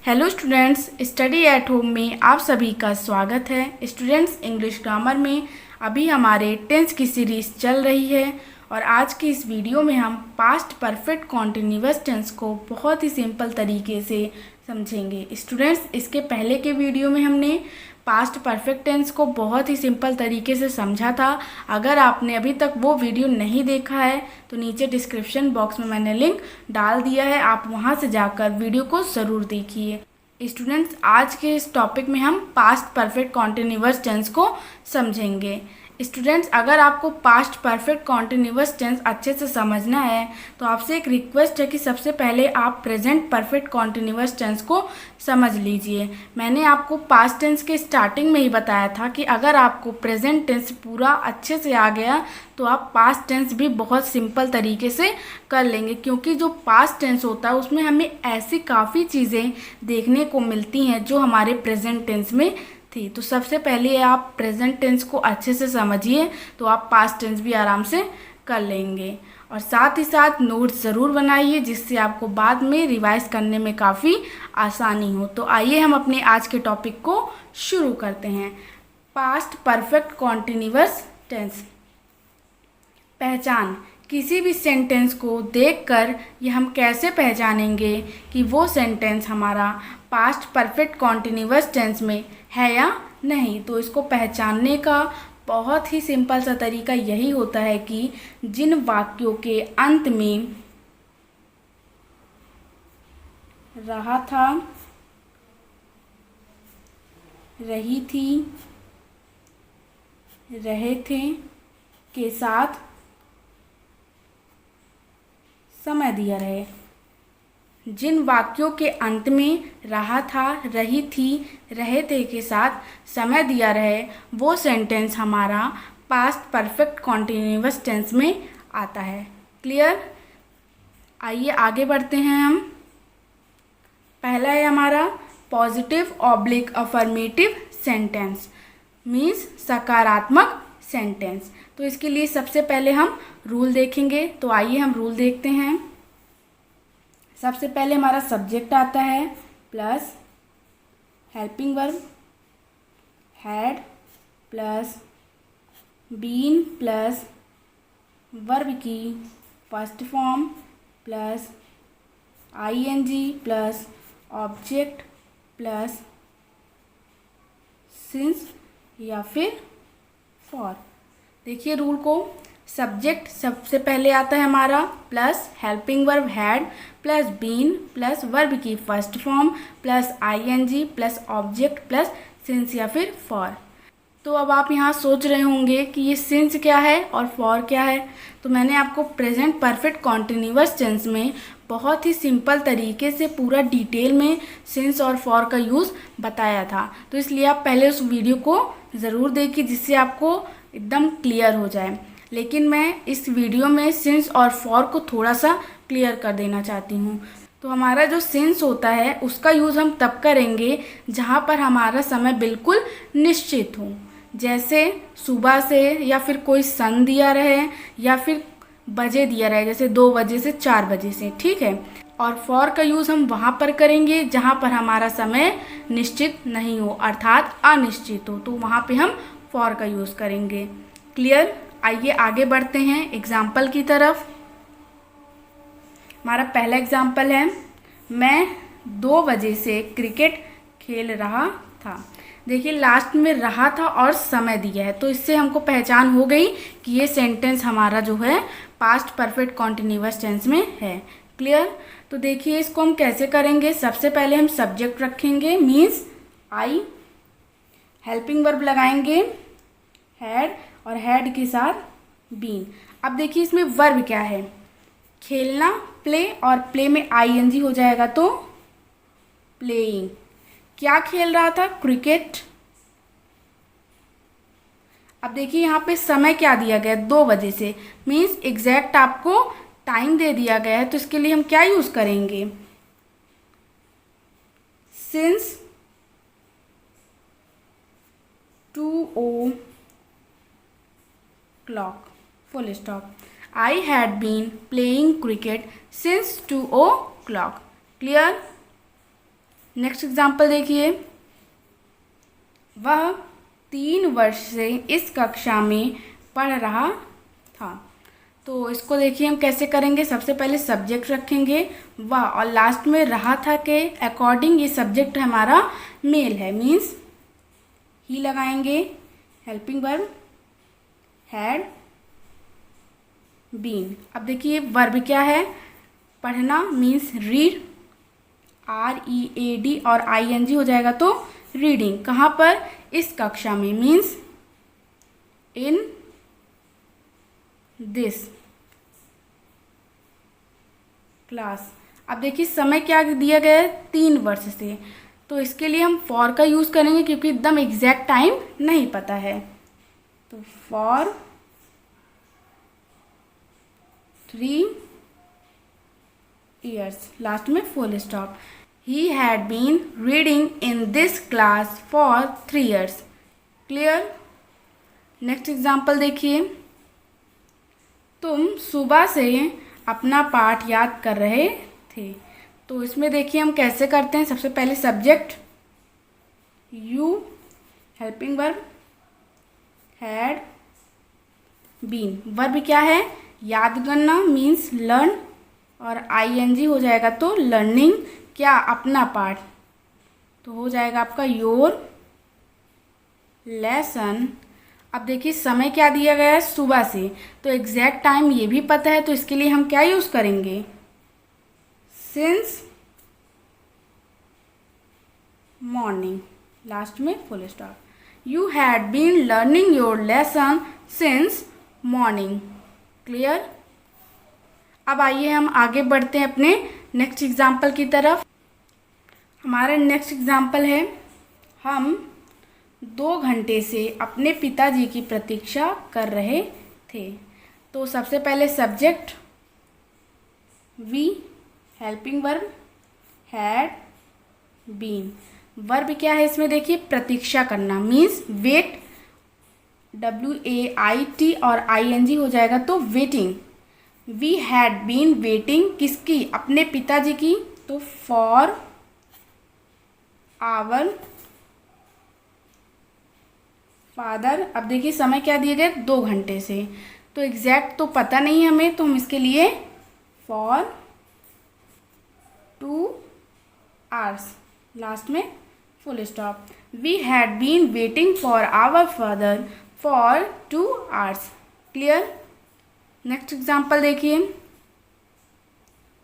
Hello students, study at home में आप सभी का स्वागत है। स्टूडेंट्स, इंग्लिश ग्रामर में अभी हमारे टेंस की सीरीज़ चल रही है और आज की इस वीडियो में हम पास्ट परफेक्ट कॉन्टिन्यूअस टेंस को बहुत ही सिंपल तरीके से समझेंगे। स्टूडेंट्स, इसके पहले के वीडियो में हमने पास्ट परफेक्ट टेंस को बहुत ही सिंपल तरीके से समझा था। अगर आपने अभी तक वो वीडियो नहीं देखा है तो नीचे डिस्क्रिप्शन बॉक्स में मैंने लिंक डाल दिया है, आप वहां से जाकर वीडियो को ज़रूर देखिए। स्टूडेंट्स, आज के इस टॉपिक में हम पास्ट परफेक्ट कॉन्टिन्यूअस टेंस को समझेंगे। स्टूडेंट्स, अगर आपको पास्ट परफेक्ट कॉन्टिन्यूअस टेंस अच्छे से समझना है तो आपसे एक रिक्वेस्ट है कि सबसे पहले आप प्रेजेंट परफेक्ट कॉन्टिन्यूअस टेंस को समझ लीजिए। मैंने आपको पास्ट टेंस के स्टार्टिंग में ही बताया था कि अगर आपको प्रेजेंट टेंस पूरा अच्छे से आ गया तो आप पास्ट टेंस भी बहुत सिंपल तरीके से कर लेंगे, क्योंकि जो पास्ट टेंस होता है उसमें हमें ऐसी काफ़ी चीज़ें देखने को मिलती हैं जो हमारे प्रेजेंट टेंस में थी। तो सबसे पहले आप प्रेजेंट टेंस को अच्छे से समझिए तो आप पास्ट टेंस भी आराम से कर लेंगे। और साथ ही साथ नोट्स ज़रूर बनाइए जिससे आपको बाद में रिवाइज करने में काफ़ी आसानी हो। तो आइए हम अपने आज के टॉपिक को शुरू करते हैं। Past perfect continuous tense. पहचान। किसी भी सेंटेंस को देखकर ये हम कैसे पहचानेंगे कि वो सेंटेंस हमारा पास्ट परफेक्ट कॉन्टिन्यूअस टेंस में है या नहीं। तो इसको पहचानने का बहुत ही सिंपल सा तरीका यही होता है कि जिन वाक्यों के अंत में रहा था, रही थी, रहे थे के साथ समय दिया रहे। जिन वाक्यों के अंत में रहा था, रही थी, रहे थे के साथ समय दिया रहे वो सेंटेंस हमारा पास्ट परफेक्ट कॉन्टिन्यूअस टेंस में आता है। क्लियर? आइए आगे बढ़ते हैं हम। पहला है हमारा positive oblique affirmative sentence, means सकारात्मक सेंटेंस। तो इसके लिए सबसे पहले हम रूल देखेंगे। तो आइए हम रूल देखते हैं। सबसे पहले हमारा सब्जेक्ट आता है plus helping verb had plus been plus verb की first form plus ING plus object plus since या फिर फॉर। देखिए रूल को, सब्जेक्ट सबसे पहले आता है हमारा plus helping verb had plus been plus verb की first form plus ING plus object plus since या फिर फॉर। तो अब आप यहाँ सोच रहे होंगे कि ये सिंस क्या है और फॉर क्या है। तो मैंने आपको प्रेजेंट परफेक्ट कॉन्टिन्यूअस टेंस में बहुत ही सिंपल तरीके से पूरा डिटेल में सिंस और फॉर का यूज़ बताया था। तो इसलिए आप पहले उस वीडियो को ज़रूर देखिए जिससे आपको एकदम क्लियर हो जाए। लेकिन मैं इस वीडियो में सिंस और फॉर को थोड़ा सा क्लियर कर देना चाहती हूँ। तो हमारा जो सिंस होता है उसका यूज़ हम तब करेंगे जहाँ पर हमारा समय बिल्कुल निश्चित हो, जैसे सुबह से या फिर कोई सन दिया रहे या फिर बजे दिया रहे, जैसे 2 बजे से 4 बजे से, ठीक है। और फॉर का यूज़ हम वहाँ पर करेंगे जहाँ पर हमारा समय निश्चित नहीं हो, अर्थात अनिश्चित हो, तो वहाँ पे हम फॉर का यूज़ करेंगे। क्लियर? आइए आगे बढ़ते हैं एग्जाम्पल की तरफ। हमारा पहला एग्जाम्पल है, मैं 2 बजे से क्रिकेट खेल रहा था। देखिए लास्ट में रहा था और समय दिया है, तो इससे हमको पहचान हो गई कि ये सेंटेंस हमारा जो है पास्ट परफेक्ट कॉन्टिन्यूअस टेंस में है। क्लियर? तो देखिए इसको हम कैसे करेंगे। सबसे पहले हम सब्जेक्ट रखेंगे, मीन्स आई, हेल्पिंग वर्ब लगाएंगे हैड और हैड के साथ बीन। अब देखिए इसमें वर्ब क्या है, खेलना, प्ले, और प्ले में आईएनजी हो जाएगा तो प्लेइंग। क्या खेल रहा था? क्रिकेट। अब देखिए यहाँ पे समय क्या दिया गया, 2 बजे से, मीन्स एग्जैक्ट आपको टाइम दे दिया गया है। तो इसके लिए हम क्या यूज़ करेंगे, since 2 o'clock full stop. I had been playing cricket since 2 o'clock. Clear? Next example देखिए, वह 3 वर्ष से इस कक्षा में पढ़ रहा था। तो इसको देखिए हम कैसे करेंगे। सबसे पहले सब्जेक्ट रखेंगे वह और लास्ट में रहा था के अकॉर्डिंग ये सब्जेक्ट हमारा मेल है, मीन्स ही लगाएंगे। Helping verb had been. अब देखिए वर्ब क्या है, पढ़ना मीन्स रीड, READ और ING हो जाएगा तो रीडिंग। कहाँ पर, इस कक्षा में, मीन्स इन दिस क्लास। अब देखिए समय क्या दिया गया है, 3 वर्ष से, तो इसके लिए हम फॉर का यूज़ करेंगे क्योंकि एकदम एग्जैक्ट टाइम नहीं पता है। तो फॉर 3 years, लास्ट में full stop. He had been reading in this class for 3 years। Clear. Next example देखिए, तुम सुबह से अपना पाठ याद कर रहे थे। तो इसमें देखिए हम कैसे करते हैं। सबसे पहले subject you, helping verb had been, verb क्या है, याद करना मीन्स लर्न, और ING हो जाएगा तो लर्निंग, क्या, अपना पाठ, तो हो जाएगा आपका योर लेसन। अब देखिए समय क्या दिया गया है, सुबह से, तो एग्जैक्ट टाइम ये भी पता है, तो इसके लिए हम क्या यूज़ करेंगे, सिंस मॉर्निंग, लास्ट में full stop. You had been learning your lesson since morning. Clear. अब आइए हम आगे बढ़ते हैं अपने नेक्स्ट एग्जाम्पल की तरफ। हमारा नेक्स्ट एग्जाम्पल है, हम 2 घंटे से अपने पिताजी की प्रतीक्षा कर रहे थे। तो सबसे पहले subject we, helping verb had been, verb क्या है इसमें देखिए, प्रतीक्षा करना मीन्स वेट, WAIT और ING हो जाएगा तो waiting. We had been waiting, किसकी, अपने पिताजी की, तो फॉर आवर फादर। अब देखिए समय क्या दिए गए, 2 घंटे से, तो एग्जैक्ट तो पता नहीं हमें, तो हम इसके लिए फॉर 2 hours, लास्ट में full stop. We had been waiting for our father for 2 hours। Clear. Next example देखिए,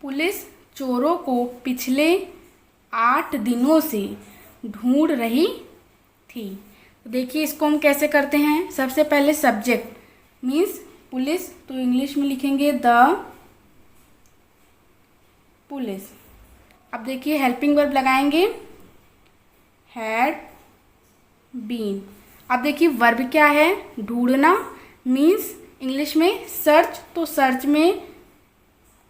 पुलिस चोरों को पिछले 8 दिनों से ढूंढ रही थी। देखिए इसको हम कैसे करते हैं। सबसे पहले सब्जेक्ट मीन्स पुलिस, तो इंग्लिश में लिखेंगे द पुलिस। अब देखिए हेल्पिंग वर्ब लगाएंगे हैड बीन। अब देखिए वर्ब क्या है, ढूंढना मीन्स इंग्लिश में सर्च, तो सर्च में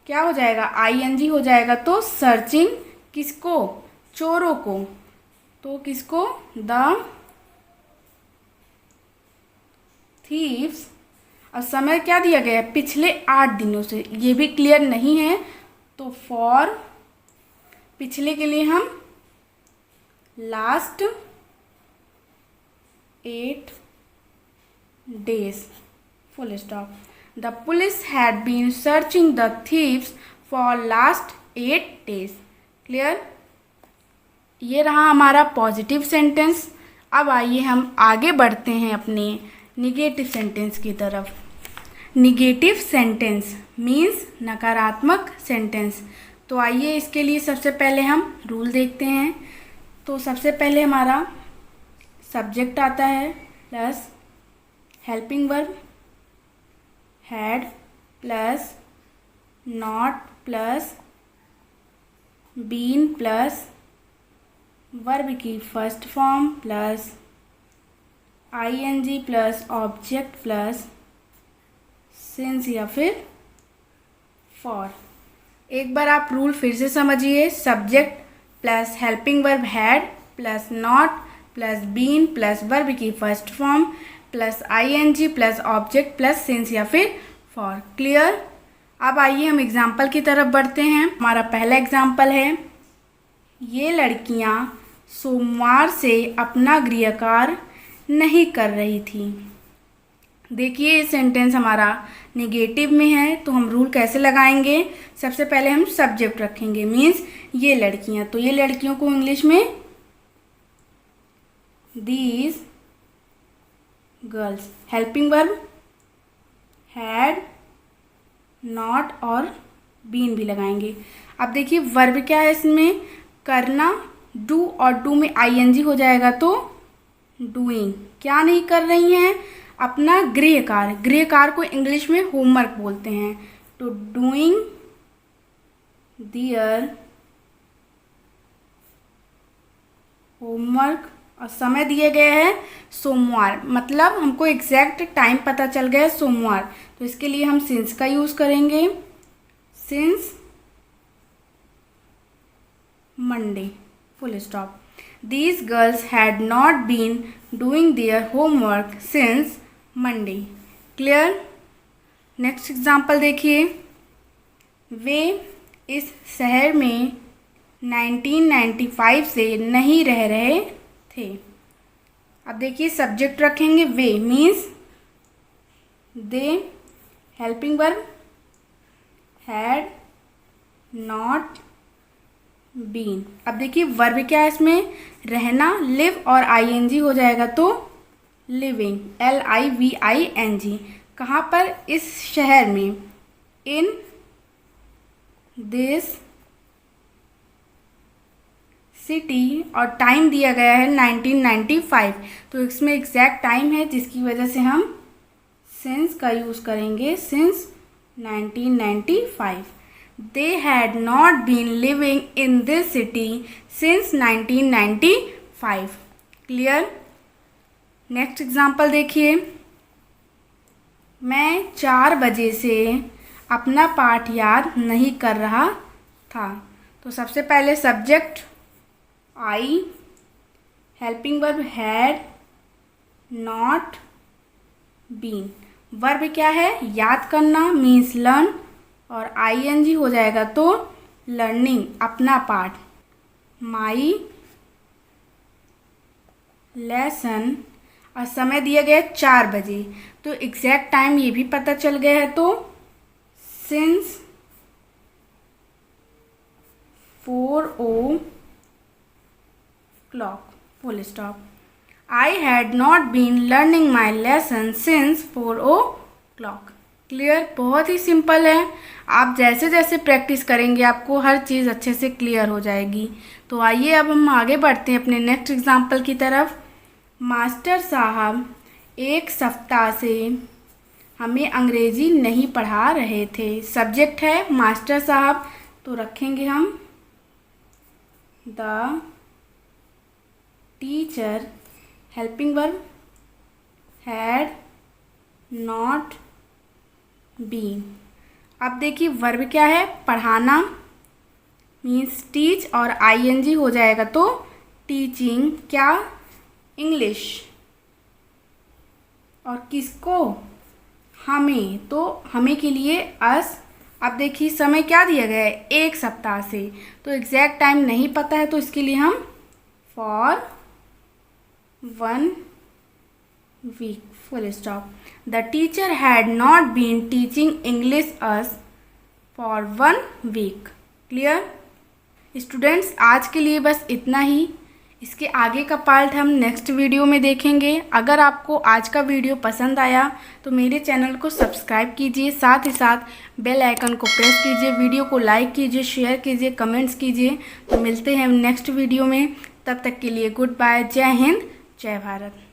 क्या हो जाएगा, ING हो जाएगा तो सर्चिंग, किसको, चोरों को, तो किसको, द थीव्स। अब समय क्या दिया गया है, पिछले 8 दिनों से, ये भी क्लियर नहीं है, तो फॉर पिछले के लिए हम last 8 days, full stop. The police had been searching the thieves for last 8 days। Clear. ये रहा हमारा पॉजिटिव सेंटेंस। अब आइए हम आगे बढ़ते हैं अपने निगेटिव सेंटेंस की तरफ। निगेटिव सेंटेंस मीन्स नकारात्मक सेंटेंस। तो आइए इसके लिए सबसे पहले हम रूल देखते हैं। तो सबसे पहले हमारा सब्जेक्ट आता है plus helping verb had plus not plus been plus verb की first form plus ING plus object plus since या फिर फॉर। एक बार आप रूल फिर से समझिए। Subject plus helping verb had plus not plus been plus verb की first form plus ING plus object plus since या फिर फॉर। क्लियर। अब आइए हम एग्जाम्पल की तरफ बढ़ते हैं। हमारा पहला एग्जाम्पल है, ये लड़कियां सोमवार से अपना गृह कार्य नहीं कर रही थी। देखिए ये सेंटेंस हमारा नेगेटिव में है, तो हम रूल कैसे लगाएंगे। सबसे पहले हम सब्जेक्ट रखेंगे, मीन्स ये लड़कियां, तो ये लड़कियों को इंग्लिश में these girls. Helping verb had, not और बीन भी लगाएंगे। अब देखिए वर्ब क्या है इसमें, करना, डू और डू में आईएनजी हो जाएगा तो डूइंग। क्या नहीं कर रही हैं, अपना गृह कार्य। गृह कार्य को इंग्लिश में होमवर्क बोलते हैं, तो डूइंग दियर होमवर्क। और समय दिए गए हैं सोमवार, मतलब हमको एग्जैक्ट टाइम पता चल गया सोमवार, तो इसके लिए हम सिंस का यूज़ करेंगे, since Monday, full stop. These girls had not been doing their homework since Monday. Clear? Next example देखिए, वे इस शहर में 1995 से नहीं रह रहे थे। अब देखिए सब्जेक्ट रखेंगे वे, means they, helping verb had, not, been. अब देखिए वर्ब क्या है इसमें, रहना, लिव और आईएनजी हो जाएगा तो लिविंग, LIVING। कहाँ पर, इस शहर में, इन दिस सिटी, और टाइम दिया गया है 1995, तो इसमें एग्जैक्ट टाइम है जिसकी वजह से हम सिंस का यूज़ करेंगे, since 1995। They had not been living in this city since 1995. Clear? Next example देखिए, मैं 4 बजे से अपना पाठ याद नहीं कर रहा था। तो सबसे पहले subject I, helping verb had, not, been. Verb क्या है, याद करना, मीन्स लर्न, और आईएनजी हो जाएगा तो लर्निंग, अपना पाठ। माई लेसन, और समय दिया गया 4 बजे, तो एग्जैक्ट टाइम ये भी पता चल गया है, तो since 4 o'clock, full stop. I had not been learning my lesson since 4 o'clock। Clear? बहुत ही सिंपल है, आप जैसे जैसे प्रैक्टिस करेंगे आपको हर चीज़ अच्छे से क्लियर हो जाएगी। तो आइए अब हम आगे बढ़ते हैं अपने नेक्स्ट एग्जाम्पल की तरफ। मास्टर साहब एक सप्ताह से हमें अंग्रेजी नहीं पढ़ा रहे थे। सब्जेक्ट है मास्टर साहब, तो रखेंगे हम the teacher, helping verb had, not, been. अब देखिए वर्ब क्या है, पढ़ाना, मीन्स टीच और आईएनजी हो जाएगा तो टीचिंग। क्या, इंग्लिश, और किसको, हमें, तो हमें के लिए अस। अब देखिए समय क्या दिया गया है, 1 सप्ताह से, तो एग्जैक्ट टाइम नहीं पता है, तो इसके लिए हम for 1 week, full stop. The teacher had not been teaching English us for 1 week. Clear? Students आज के लिए बस इतना ही। इसके आगे का पार्ट हम नेक्स्ट वीडियो में देखेंगे। अगर आपको आज का वीडियो पसंद आया तो मेरे चैनल को सब्सक्राइब कीजिए, साथ ही साथ बेल आइकन को प्रेस कीजिए, वीडियो को लाइक कीजिए, शेयर कीजिए, कमेंट्स कीजिए। तो मिलते हैं नेक्स्ट वीडियो में, तब तक के लिए गुड बाय, जय हिंद, जय भारत।